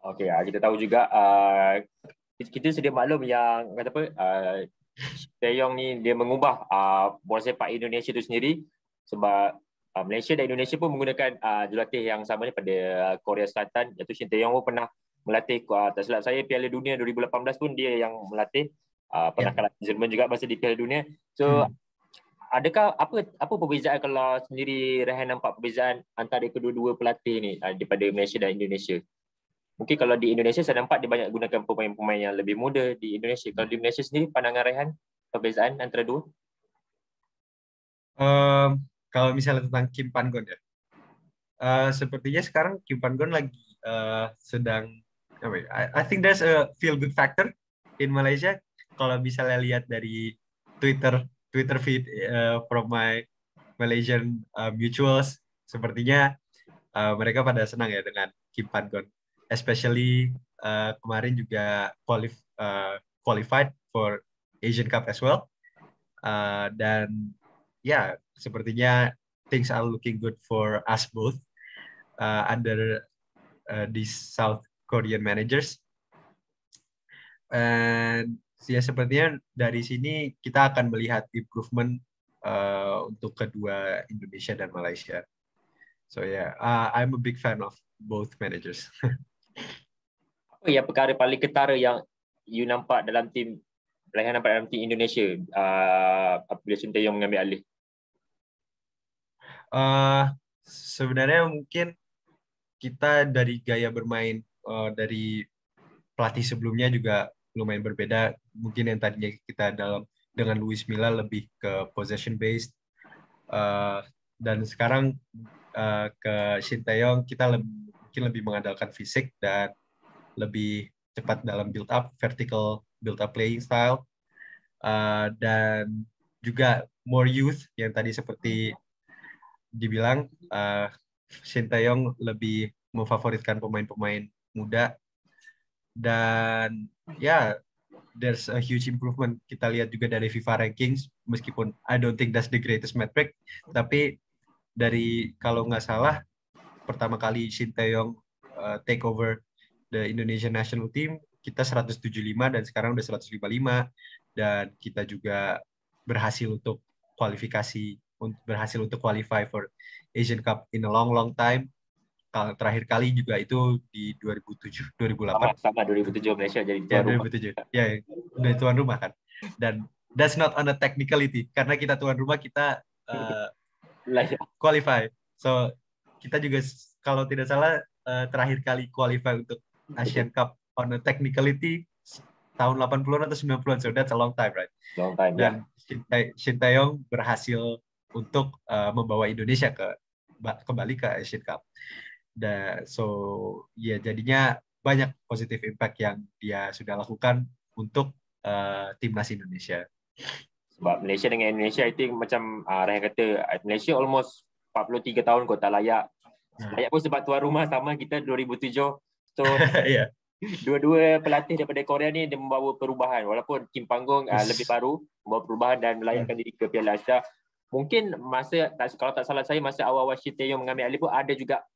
Okey, kita tahu juga kita sedia maklum yang kata apa Taeyong ni dia mengubah bola sepak Indonesia itu sendiri sebab Malaysia dan Indonesia pun menggunakan jurulatih yang sama ni pada Korea Selatan, iaitu Shin Taeyong pun pernah melatih tak silap saya Piala Dunia 2018 pun dia yang melatih, pernah kalah Jerman juga masa di Piala Dunia. So adakah apa perbezaan kalau sendiri Rehan nampak perbezaan antara kedua-dua pelatih ni daripada Malaysia dan Indonesia? Mungkin kalau di Indonesia saya nampak dia banyak gunakan pemain-pemain yang lebih muda di Indonesia. Kalau di Malaysia sendiri pandangan Rehan perbezaan antara dua? Kalau misalnya tentang Kim Pan-gon ya, sepertinya sekarang Kim Pan-gon lagi sedang I think there's a feel good factor in Malaysia. Kalau misalnya lihat dari Twitter feed from my Malaysian mutuals, sepertinya mereka pada senang ya dengan Kim Pan-gon. Especially kemarin juga qualified for Asian Cup as well. Dan ya, sepertinya things are looking good for us both under these South Korean managers. And ya sepertinya dari sini kita akan melihat improvement untuk kedua Indonesia dan Malaysia. So yeah, I'm a big fan of both managers. Apa yang perkara paling ketara yang you nampak dalam tim Rehan nampak dalam tim Indonesia apabila Shin Tae-yong mengambil alih? Sebenarnya mungkin kita dari gaya bermain dari pelatih sebelumnya juga lumayan berbeda. Mungkin yang tadinya kita dengan Luis Milla lebih ke possession based, dan sekarang ke Shin Tae-yong kita mungkin lebih mengandalkan fisik dan lebih cepat dalam vertical build up playing style, dan juga more youth yang tadi seperti dibilang, Shin Tae-yong lebih memfavoritkan pemain-pemain muda. Dan ya, there's a huge improvement. Kita lihat juga dari FIFA rankings, meskipun I don't think that's the greatest metric, tapi dari kalau nggak salah pertama kali Shin Tae-yong take over the Indonesian national team, kita 175 dan sekarang udah 155, dan kita juga berhasil untuk qualify for Asian Cup in a long time. Terakhir kali juga itu di 2007, 2008. Sama 2007 Malaysia jadi tuan rumah. 2007. Ya, udah tuan rumah kan. Dan that's not on a technicality, karena kita tuan rumah, kita qualify. So kita juga kalau tidak salah terakhir kali qualify untuk Asian Cup on a technicality tahun 80-an atau 90-an. So that's a long time, right? Long time, dan Shin Tae-yong berhasil untuk membawa Indonesia kembali ke Asian Cup. So ya, jadinya banyak positive impact yang dia sudah lakukan untuk timnas Indonesia. Sebab Malaysia dengan Indonesia itu macam Rehan kata, Malaysia almost 43 tahun kau tak layak. Layak pun sebab tuan rumah sama kita 2007. So yeah. Dua-dua pelatih daripada Korea ni dia membawa perubahan, walaupun Kim Panggung lebih baru membawa perubahan dan melayakkan diri ke Piala Asia. Mungkin kalau tak salah saya, masa awal-awal Shin Tae-yong mengambil alih pun ada juga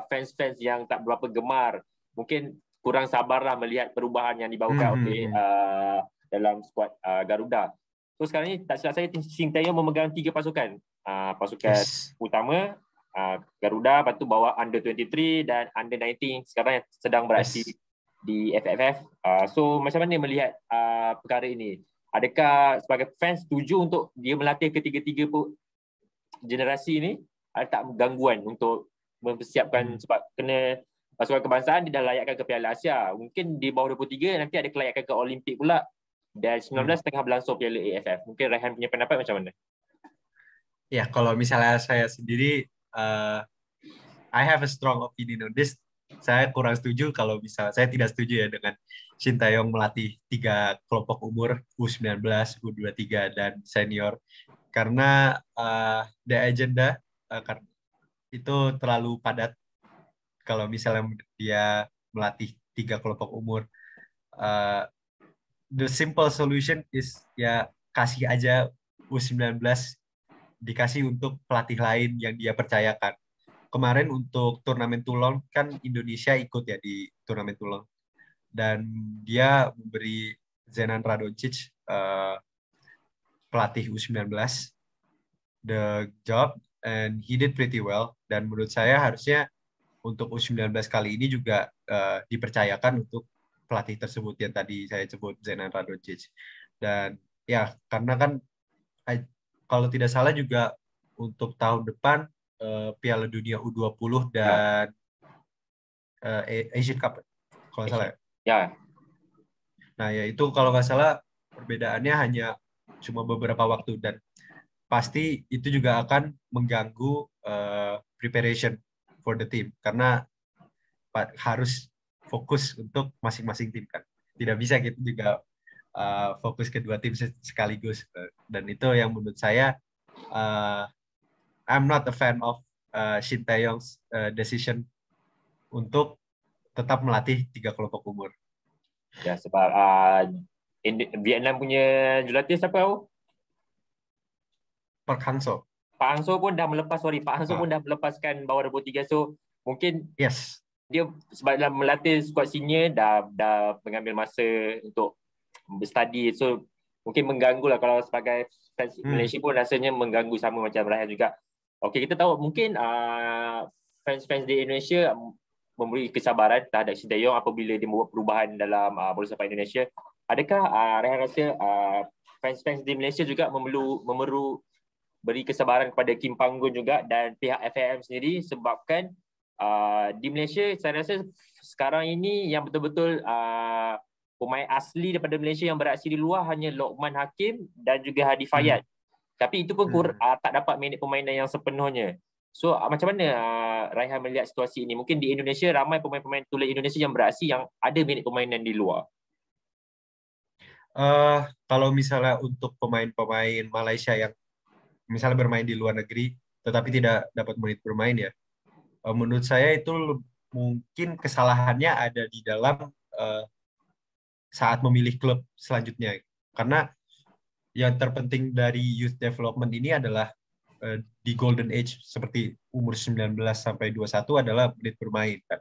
fans-fans yang tak berapa gemar, mungkin kurang sabarlah melihat perubahan yang dibawakan oleh dalam skuad Garuda. So sekarang ni tak silap saya Shin Tae-yong memegang 3 pasukan. Pasukan utama Garuda, lepas tu bawa Under 23 dan Under 19 sekarang yang sedang beraksi di FFF. So macam mana melihat perkara ini? Adakah sebagai fans setuju untuk dia melatih ketiga-tiga generasi ini? Ada tak gangguan untuk mempersiapkan, sebab kena pasukan kebangsaan dia dah layakkan ke Piala Asia. Mungkin di bawah 23 nanti ada kelayakan ke Olimpik pula. Dan 19 tengah berlangsung Piala AFF. Mungkin Rehan punya pendapat macam mana? Ya, kalau misalnya saya sendiri, I have a strong opinion on this. Saya kurang setuju kalau misalnya, saya tidak setuju ya dengan Shin Tae-yong melatih 3 kelompok umur, U19, U23, dan senior. Karena the agenda itu terlalu padat. Kalau misalnya dia melatih 3 kelompok umur, the simple solution is ya kasih aja U19, dikasih untuk pelatih lain yang dia percayakan. kemarin untuk turnamen Toulon kan Indonesia ikut ya di turnamen Toulon, dan dia memberi Zenan Radonjic, pelatih U19, the job, and he did pretty well. Dan menurut saya harusnya untuk U19 kali ini juga dipercayakan untuk pelatih tersebut yang tadi saya sebut, Zenan Radonjic. Dan ya karena kan kalau tidak salah juga untuk tahun depan Piala Dunia U20 dan Asian Cup kalau salah ya. Ya. Nah ya itu kalau nggak salah perbedaannya hanya cuma beberapa waktu, dan pasti itu juga akan mengganggu preparation for the team karena harus fokus untuk masing-masing tim kan. Tidak bisa gitu juga fokus kedua tim sekaligus, dan itu yang menurut saya I'm not a fan of Shin Tae-yong's decision untuk tetap melatih 3 kelompok umur. Ya, sebab Vietnam punya jurulatih siapa tahu? Park Hang-seo. Pak Hang-seo pun dah melepaskan bawah 23, so mungkin yes, dia sebab dalam melatih skuad senior dah mengambil masa untuk berstudy, so mungkin mengganggu lah. Kalau sebagai fans Malaysia pun rasanya mengganggu sama macam Raihan juga. Okey, kita tahu mungkin fans di Indonesia memberi kesabaran terhadap Shin Tae-yong apabila dia membuat perubahan dalam bola sepak Indonesia. Adakah Raihan rasa fans di Malaysia juga memerlu beri kesabaran kepada Kim Panggun juga dan pihak FAM sendiri, sebabkan di Malaysia saya rasa sekarang ini yang betul-betul pemain asli daripada Malaysia yang beraksi di luar hanya Lokman Hakim dan juga Hadi Fayad. Tapi itu pun tak dapat minit permainan yang sepenuhnya. So macam mana Raihan melihat situasi ini? Mungkin di Indonesia ramai pemain-pemain tulen Indonesia yang beraksi yang ada minit permainan di luar. Kalau misalnya untuk pemain-pemain Malaysia yang misalnya bermain di luar negeri tetapi tidak dapat menit bermain ya, menurut saya itu mungkin kesalahannya ada di dalam saat memilih klub selanjutnya. Karena yang terpenting dari youth development ini adalah di golden age seperti umur 19 sampai 21 adalah menit bermain kan.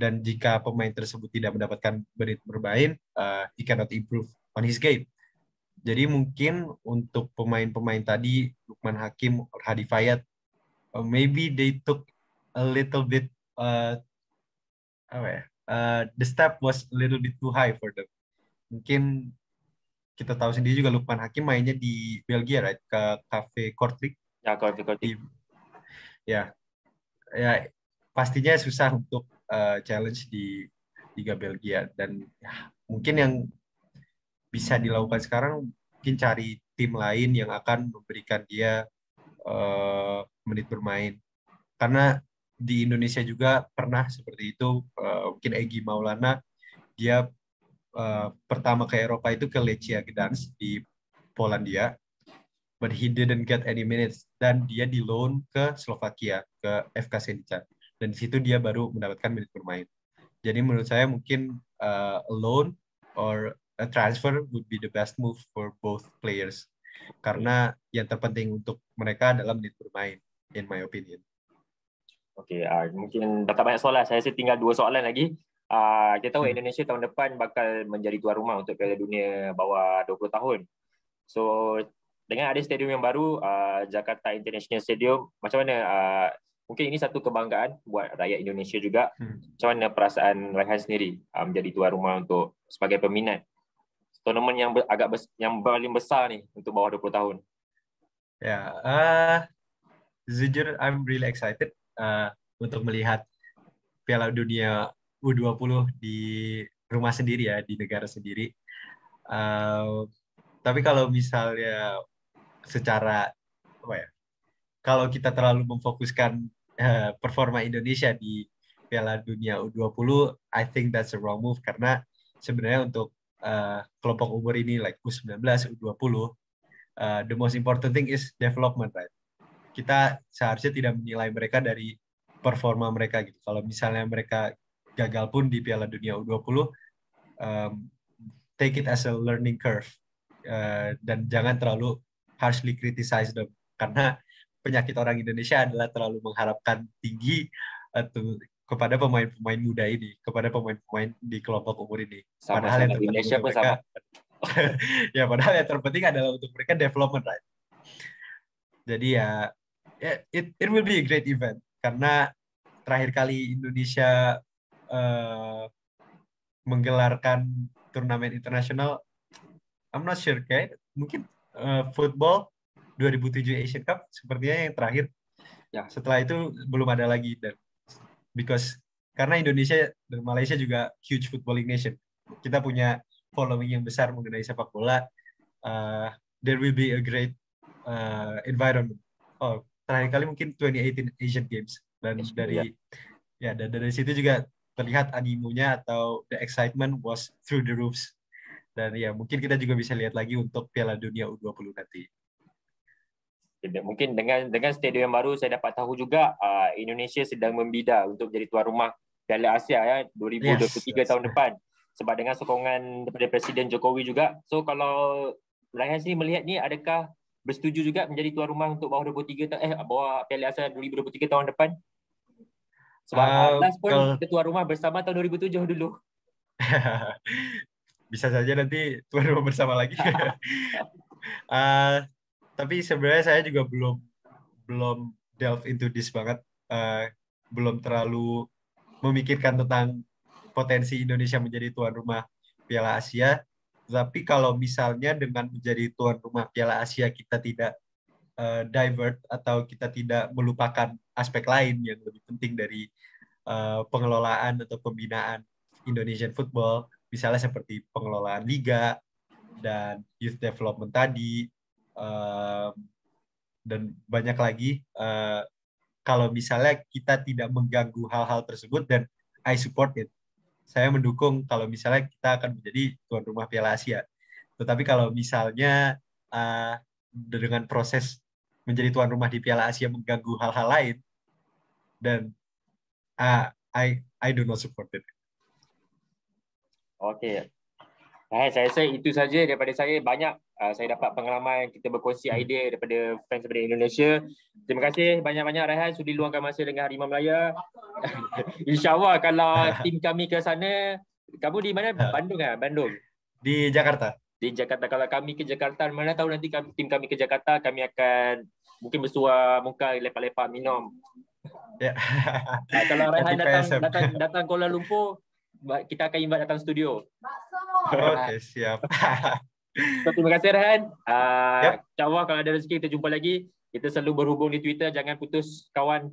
Dan jika pemain tersebut tidak mendapatkan menit bermain, he cannot improve on his game. Jadi mungkin untuk pemain-pemain tadi, Lukman Hakim, Hadi Fayad, maybe they took a little bit the step was a little bit too high for them. Mungkin kita tahu sendiri juga Lukman Hakim mainnya di Belgia, right? Ke Cafe Kortrijk. Ya, Kortrijk. Ya, pastinya susah untuk challenge di Liga Belgia, dan ya, mungkin yang bisa dilakukan sekarang mungkin cari tim lain yang akan memberikan dia menit bermain. Karena di Indonesia juga pernah seperti itu, mungkin Egy Maulana, dia pertama ke Eropa itu ke Lechia Gdansk di Polandia, but he didn't get any minutes, dan dia di loan ke Slovakia, ke FK Senica, dan di situ dia baru mendapatkan menit bermain. Jadi menurut saya mungkin a loan or a transfer would be the best move for both players, karena yang terpenting untuk mereka adalah menit bermain, in my opinion. Okey, mungkin dah tak banyak soalan. Saya rasa tinggal 2 soalan lagi. Kita tahu Indonesia tahun depan bakal menjadi tuan rumah untuk Piala Dunia bawah 20 tahun. So dengan ada stadium yang baru, Jakarta International Stadium, macam mana mungkin ini satu kebanggaan buat rakyat Indonesia juga. Macam mana perasaan Raihan sendiri menjadi tuan rumah untuk sebagai peminat tournament yang yang paling besar ni untuk bawah 20 tahun? Ya, jujur I'm really excited untuk melihat Piala Dunia U20 di rumah sendiri ya, di negara sendiri. Tapi kalau misalnya secara kalau kita terlalu memfokuskan performa Indonesia di Piala Dunia U20, I think that's a wrong move, karena sebenarnya untuk kelompok umur ini like U19, U20, the most important thing is development, right? Kita seharusnya tidak menilai mereka dari performa mereka gitu. Kalau misalnya mereka gagal pun di Piala Dunia U20, take it as a learning curve, dan jangan terlalu harshly criticize them, karena penyakit orang Indonesia adalah terlalu mengharapkan tinggi atau kepada pemain-pemain muda ini, kepada pemain-pemain di kelompok umur ini. Padahal yang Sama-sama di terpenting Malaysia untuk pun mereka, sama. ya padahal yang terpenting adalah untuk mereka development, right? Jadi ya, it will be a great event karena terakhir kali Indonesia menggelarkan turnamen internasional, I'm not sure, kayak mungkin football 2007 Asian Cup sepertinya yang terakhir. Ya. Setelah itu belum ada lagi, dan karena Indonesia dan Malaysia juga huge footballing nation, kita punya following yang besar mengenai sepak bola. There will be a great environment. Terakhir kali mungkin 2018 Asian Games, dan dari situ juga terlihat animonya atau the excitement was through the roofs. Dan ya mungkin kita juga bisa lihat lagi untuk Piala Dunia U20 nanti. Mungkin dengan stadium yang baru saya dapat tahu juga Indonesia sedang membida untuk menjadi tuan rumah Piala Asia ya 2023 tahun depan, sebab dengan sokongan daripada Presiden Jokowi juga. So kalau Raihan sini melihat ni, adakah bersetuju juga menjadi tuan rumah untuk bawah 23 bawah Piala Asia 2023 tahun depan? Sebab last pun kita tuan rumah bersama tahun 2007 dulu. Bisa saja nanti tuan rumah bersama lagi. Tapi sebenarnya saya juga belum delve into this banget, belum terlalu memikirkan tentang potensi Indonesia menjadi tuan rumah Piala Asia. Tapi kalau misalnya dengan menjadi tuan rumah Piala Asia kita tidak divert atau kita tidak melupakan aspek lain yang lebih penting dari pengelolaan atau pembinaan Indonesian football, misalnya seperti pengelolaan liga dan youth development tadi, dan banyak lagi. Kalau misalnya kita tidak mengganggu hal-hal tersebut, dan I support it. Saya mendukung kalau misalnya kita akan menjadi tuan rumah Piala Asia. Tetapi kalau misalnya dengan proses menjadi tuan rumah di Piala Asia mengganggu hal-hal lain, dan I do not support it. Okey. Saya rasa itu saja daripada saya. Banyak saya dapat pengalaman, kita berkongsi idea daripada fans daripada Indonesia. Terima kasih banyak-banyak Raihan sudi luangkan masa dengan Harimau Melaya. InsyaAllah kalau tim kami ke sana, kamu di mana? Bandung kan? Bandung. Di Jakarta. Di Jakarta. Kalau kami ke Jakarta, mana tahu nanti tim kami ke Jakarta, kami akan mungkin bersuah muka, lepak-lepak minum. Ya. Kalau Raihan datang Kuala Lumpur, kita akan invite datang studio. Oke, siap. So, terima kasih Raihan. InsyaAllah kalau ada rezeki kita jumpa lagi. Kita selalu berhubung di Twitter, jangan putus kawan.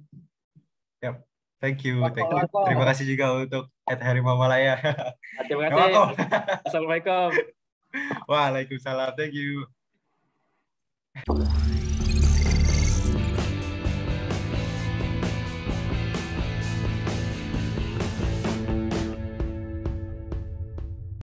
Yep. Thank you. Terima kasih juga untuk @Harimau Malaya. Terima kasih. Assalamualaikum. Waalaikumsalam. Thank you.